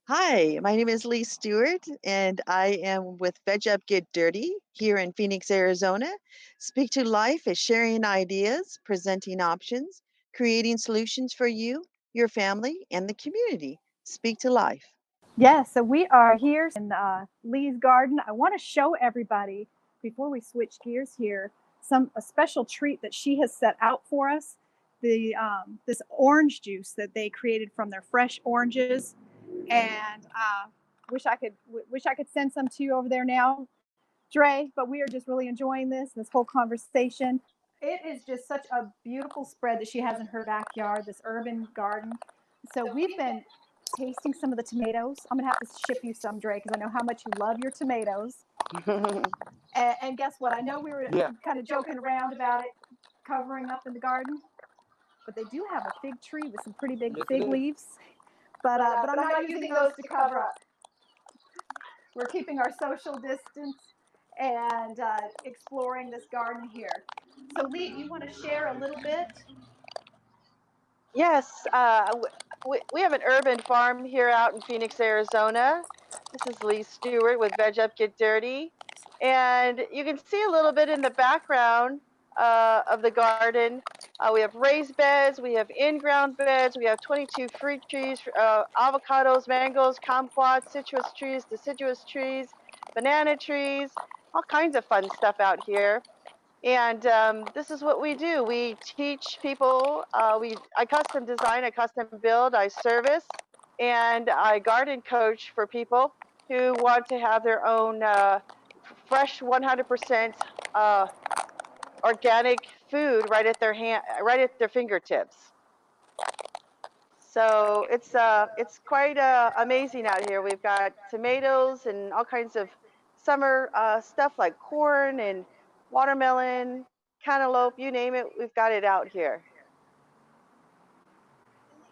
Hi, my name is Lee Stewart, and I am with Veg Up Get Dirty here in Phoenix, Arizona. Speak to Life is sharing ideas, presenting options, creating solutions for you, your family, and the community. Speak to Life. Yes, so we are here in Lee's garden. I want to show everybody before we switch gears here a special treat that she has set out for us. The This orange juice that they created from their fresh oranges, and wish I could send some to you over there now, Dre. But we are just really enjoying this whole conversation. It is just such a beautiful spread that she has in her backyard, this urban garden. So we've been tasting some of the tomatoes. I'm gonna have to ship you some, Dre, because I know how much you love your tomatoes. And guess what? I know we were Yeah. kind of joking around about it covering up in the garden, but they do have a fig tree with some pretty big Yes, it fig is. leaves. But I'm not using those to cover up. We're keeping our social distance and exploring this garden here. So, Lee, do you want to share a little bit? Yes, we have an urban farm here out in Phoenix, Arizona. This is Lee Stewart with Veg Up Get Dirty. And you can see a little bit in the background of the garden. We have raised beds, we have in-ground beds, we have 22 fruit trees, avocados, mangoes, kumquats, citrus trees, deciduous trees, banana trees, all kinds of fun stuff out here. And this is what we do. We teach people. I custom design, I custom build, I service, and I garden coach for people who want to have their own fresh, 100% uh, organic food right at their fingertips. So it's quite amazing out here. We've got tomatoes and all kinds of summer stuff like corn and watermelon, cantaloupe, you name it, we've got it out here.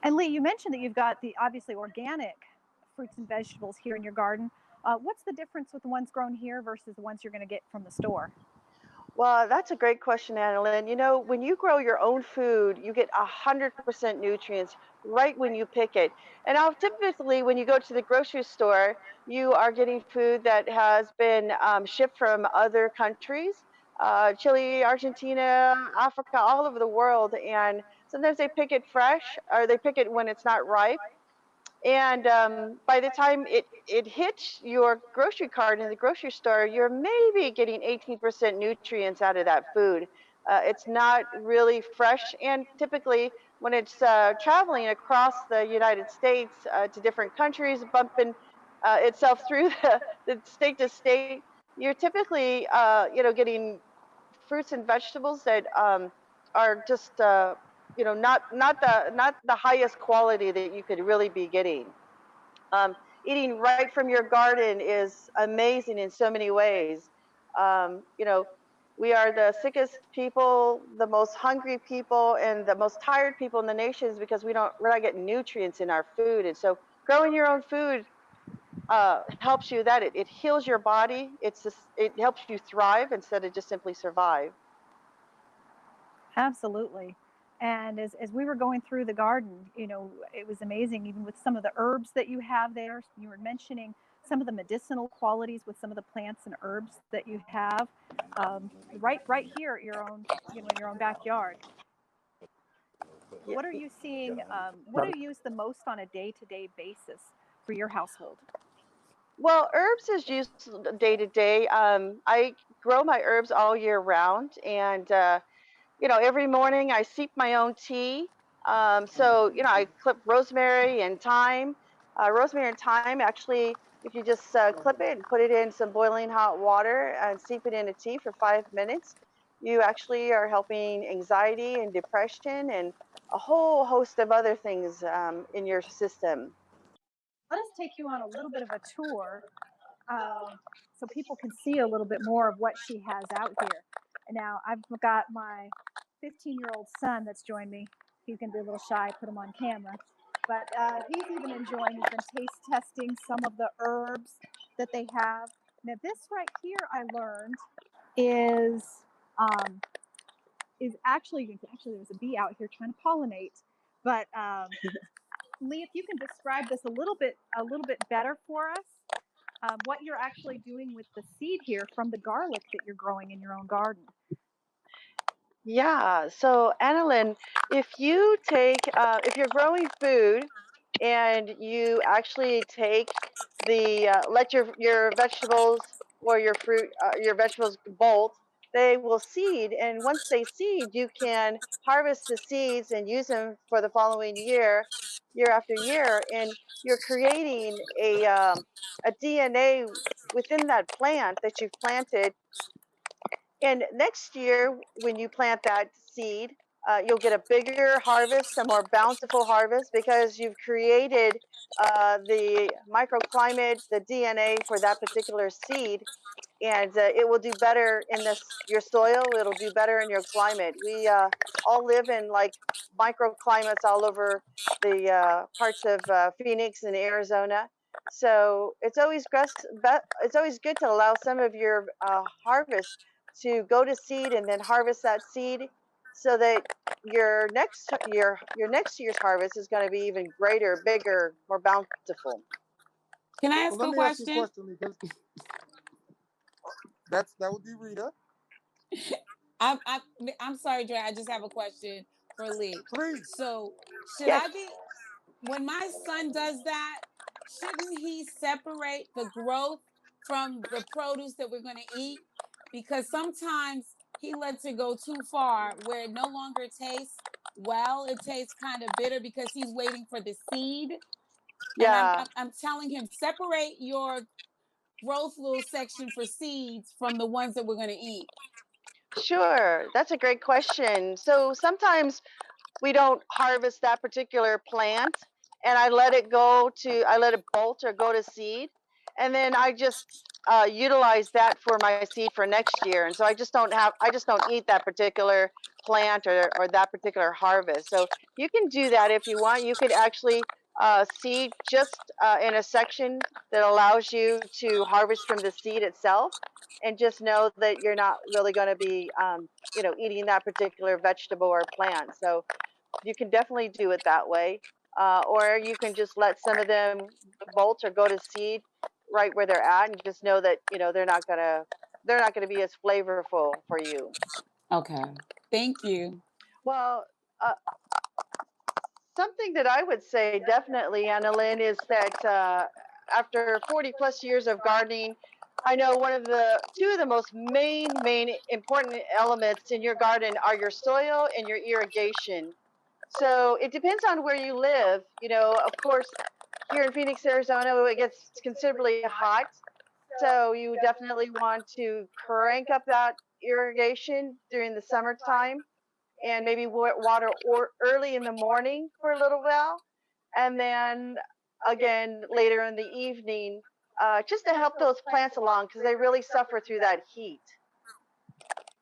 And Lee, you mentioned that you've got the obviously organic fruits and vegetables here in your garden. What's the difference with the ones grown here versus the ones you're going to get from the store? Well, that's a great question, Annalyn. You know, when you grow your own food, you get 100% nutrients right when you pick it. And now, typically, when you go to the grocery store, you are getting food that has been shipped from other countries, Chile, Argentina, Africa, all over the world. And sometimes they pick it fresh or they pick it when it's not ripe. And by the time it hits your grocery cart in the grocery store, you're maybe getting 18% nutrients out of that food. It's not really fresh. And typically, when it's traveling across the United States to different countries, bumping itself through the state to state, you're typically, getting fruits and vegetables that are just not the highest quality that you could really be getting. um, Eating right from your garden is amazing in so many ways. You know, we are the sickest people, the most hungry people, and the most tired people in the nation is because we're not getting nutrients in our food. And so growing your own food helps you that it heals your body. It helps you thrive instead of just simply survive. Absolutely. And as we were going through the garden, it was amazing, even with some of the herbs that you have there. You were mentioning some of the medicinal qualities with some of the plants and herbs that you have right here at in your own backyard. Yeah. What are you seeing? What do you use the most on a day-to-day basis for your household? Well, herbs is used day to day. I grow my herbs all year round, and every morning I steep my own tea. So I clip rosemary and thyme. Rosemary and thyme, actually, if you just clip it and put it in some boiling hot water and steep it in a tea for 5 minutes, you actually are helping anxiety and depression and a whole host of other things in your system. Let us take you on a little bit of a tour so people can see a little bit more of what she has out here. And now I've got my 15-year-old son that's joined me. He's going to be a little shy, put him on camera. But he's even enjoying, he's been taste testing some of the herbs that they have. Now, this right here, I learned is um, is actually there's a bee out here trying to pollinate, but Lee, if you can describe this a little bit better for us, what you're actually doing with the seed here from the garlic that you're growing in your own garden. Yeah. So, Annalyn, if you're growing food and you actually let your vegetables or your vegetables bolt, they will seed, and once they seed, you can harvest the seeds and use them for the following year, year after year, and you're creating a DNA within that plant that you've planted, and next year, when you plant that seed, you'll get a bigger harvest, a more bountiful harvest, because you've created the microclimate, the DNA for that particular seed, and it will do better in your soil. It'll do better in your climate. We all live in like microclimates all over the parts of Phoenix and Arizona. So it's always good to allow some of your harvest to go to seed and then harvest that seed, so that your next year's harvest is going to be even greater, bigger, more bountiful. Can I So ask let a me ask you a question? question because that would be Rita. I'm I'm I'm sorry, Dre. I just have a question for Lee. Please. So, should Yes. I be when my son does that? Shouldn't he separate the growth from the produce that we're going to eat? Because sometimes he lets it go too far, where it no longer tastes well. It tastes kind of bitter because he's waiting for the seed. And Yeah. I'm telling him, separate your growth little section for seeds from the ones that we're going to eat. Sure, that's a great question. So sometimes we don't harvest that particular plant, and I let it bolt or go to seed, and then I just utilize that for my seed for next year. And so I just don't eat that particular plant or that particular harvest. So you can do that if you want. You could actually seed just in a section that allows you to harvest from the seed itself, and just know that you're not really going to be eating that particular vegetable or plant. So you can definitely do it that way. Or you can just let some of them bolt or go to seed right where they're at, and just know that they're not gonna be as flavorful for you. Okay. Thank you. Well, something that I would say definitely, Annalyn, is that after 40 plus years of gardening, I know two of the most main important elements in your garden are your soil and your irrigation. So it depends on where you live. Of course, here in Phoenix, Arizona, it gets considerably hot. So you definitely want to crank up that irrigation during the summertime, and maybe water or early in the morning for a little while, and then again later in the evening, just to help those plants along, because they really suffer through that heat.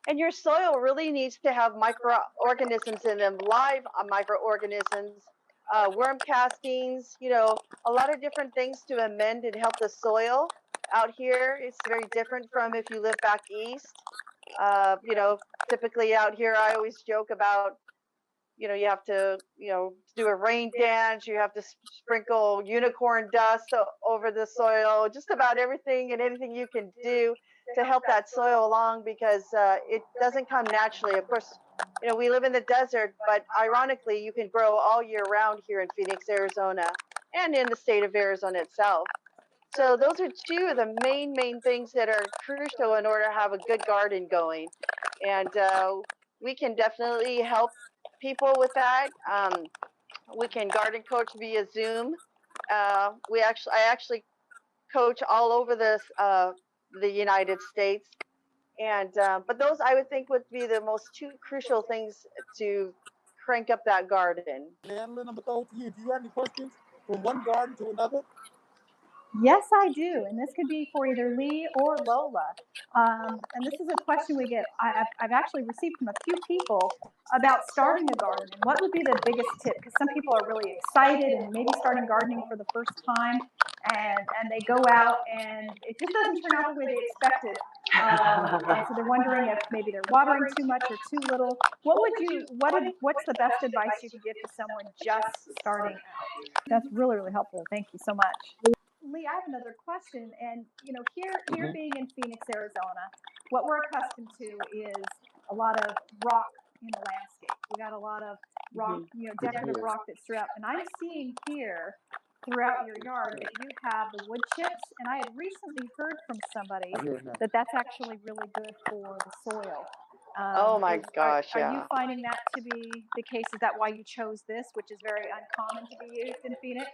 And your soil really needs to have microorganisms in them, live microorganisms, worm castings, a lot of different things to amend and help the soil. Out here, it's very different from if you live back east. Uh, you know, Typically out here, I always joke about, you have to, do a rain dance, you have to sprinkle unicorn dust over the soil, just about everything and anything you can do to help that soil along, because it doesn't come naturally. Of course, we live in the desert, but ironically, you can grow all year round here in Phoenix, Arizona, and in the state of Arizona itself. So those are two of the main things that are crucial in order to have a good garden going. And we can definitely help people with that. We can garden coach via Zoom. I actually coach all over the United States, and but those I would think would be the most two crucial things to crank up that garden. Annalyn, I'm going to throw it to you. Do you have any questions from one garden to another? Yes, I do. And this could be for either Lee or Lola. And this is a question I've actually received from a few people about starting a garden and what would be the biggest tip, because some people are really excited and maybe starting gardening for the first time, and they go out and it just doesn't turn out the way they expected. And so they're wondering if maybe they're watering too much or too little. What's the best advice you could give to someone just starting out? That's really, really helpful. Thank you so much. Lee, I have another question. And here being in Phoenix, Arizona, what we're accustomed to is a lot of rock in the landscape. We got a lot of rock, decorative rock that's throughout. And I'm seeing here throughout your yard that you have the wood chips. And I had recently heard from somebody that that's actually really good for the soil. Oh my gosh, Are you yeah. finding that to be the case? Is that why you chose this, which is very uncommon to be used in Phoenix?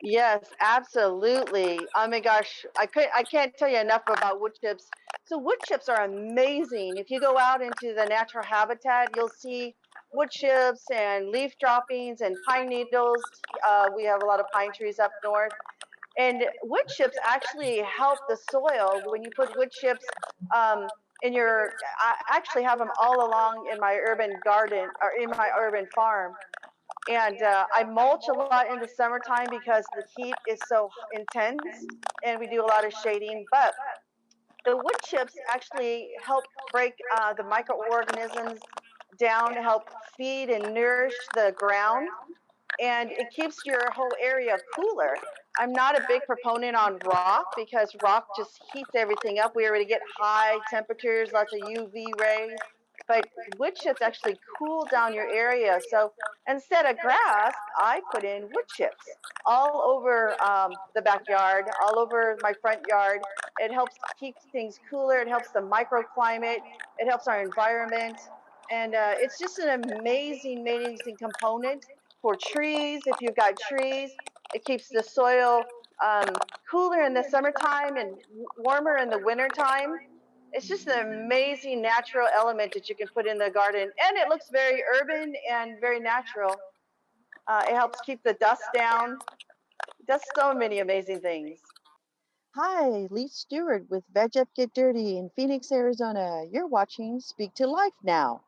Yes, absolutely. Oh my gosh, I can't tell you enough about wood chips. So wood chips are amazing. If you go out into the natural habitat, you'll see wood chips and leaf droppings and pine needles. We have a lot of pine trees up north. And wood chips actually help the soil. When you put wood chips um, in your, I actually have them all along in my urban garden or in my urban farm. And I mulch a lot in the summertime because the heat is so intense, and we do a lot of shading. But the wood chips actually help break the microorganisms down, help feed and nourish the ground, and it keeps your whole area cooler. I'm not a big proponent on rock because rock just heats everything up. We already get high temperatures, lots of UV rays, but wood chips actually cool down your area. So instead of grass, I put in wood chips all over the backyard, all over my front yard. It helps keep things cooler. It helps the microclimate. It helps our environment. And it's just an amazing, amazing component for trees. If you've got trees, it keeps the soil cooler in the summertime and warmer in the wintertime. It's just an amazing natural element that you can put in the garden, and it looks very urban and very natural. It helps keep the dust down. It does so many amazing things. Hi, Lee Stewart with Veg Up Get Dirty in Phoenix, Arizona. You're watching Speak to Life now.